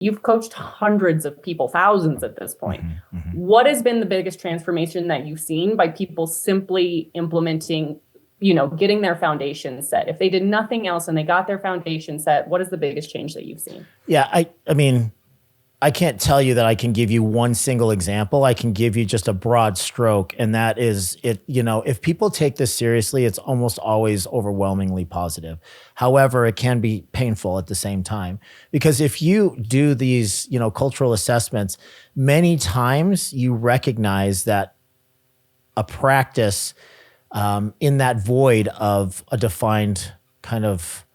You've coached hundreds of people, thousands at this point. What has been the biggest transformation that you've seen by people simply implementing, getting their foundation set? If they did nothing else and they got their foundation set, what is the biggest change that you've seen? Yeah, I mean, I can't tell you that I can give you one single example. I can give you just a broad stroke, and that is it. If people take this seriously, it's almost always overwhelmingly positive. However, it can be painful at the same time, because if you do these, cultural assessments, many times you recognize that a practice in that void of a defined kind of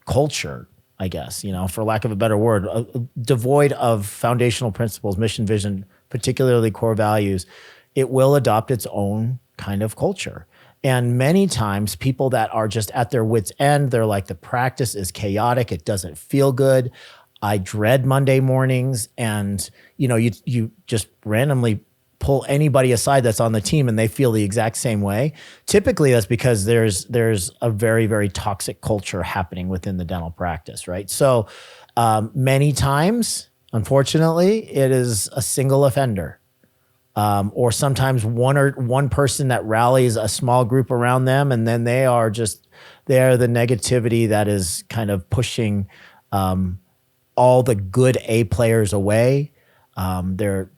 culture, I guess, for lack of a better word, devoid of foundational principles, mission, vision, particularly core values, it will adopt its own kind of culture. And many times people that are just at their wits' end, they're like, the practice is chaotic. It doesn't feel good. I dread Monday mornings. And, you just randomly pull anybody aside that's on the team and they feel the exact same way. Typically that's because there's a very, very toxic culture happening within the dental practice, right? So many times, unfortunately, it is a single offender. Or sometimes one person that rallies a small group around them, and then they are the negativity that is kind of pushing all the good A players away. They're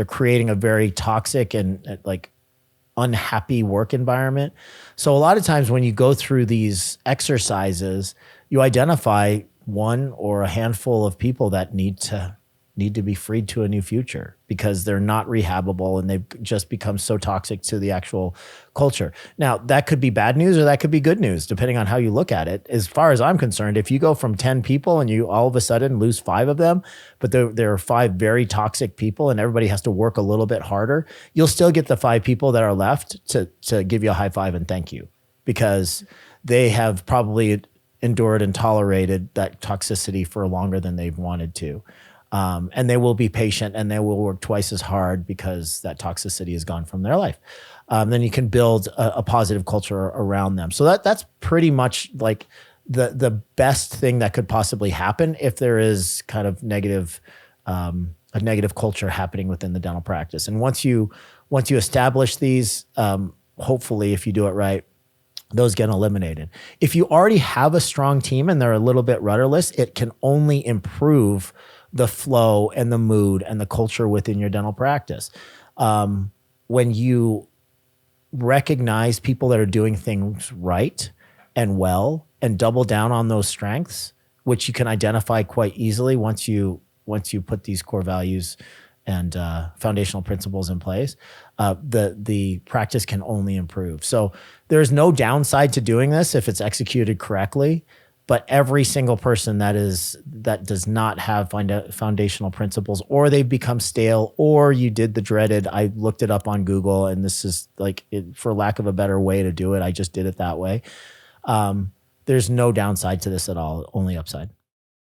creating a very toxic and like unhappy work environment. So a lot of times when you go through these exercises, you identify one or a handful of people that need to be freed to a new future because they're not rehabable and they've just become so toxic to the actual culture. Now, that could be bad news or that could be good news, depending on how you look at it. As far as I'm concerned, if you go from 10 people and you all of a sudden lose 5 of them, but there are 5 very toxic people and everybody has to work a little bit harder, you'll still get the 5 people that are left to give you a high five and thank you, because they have probably endured and tolerated that toxicity for longer than they've wanted to. And they will be patient and they will work twice as hard because that toxicity is gone from their life. Then you can build a positive culture around them. So that's pretty much like the best thing that could possibly happen if there is kind of a negative culture happening within the dental practice. And once you establish these, hopefully if you do it right, those get eliminated. If you already have a strong team and they're a little bit rudderless, it can only improve the flow and the mood and the culture within your dental practice. When you recognize people that are doing things right and well and double down on those strengths, which you can identify quite easily once you put these core values and foundational principles in place, the practice can only improve. So there's no downside to doing this if it's executed correctly. But every single person that does not have foundational principles, or they've become stale, or you did the dreaded, I looked it up on Google and this is like, for lack of a better way to do it, I just did it that way. There's no downside to this at all, only upside.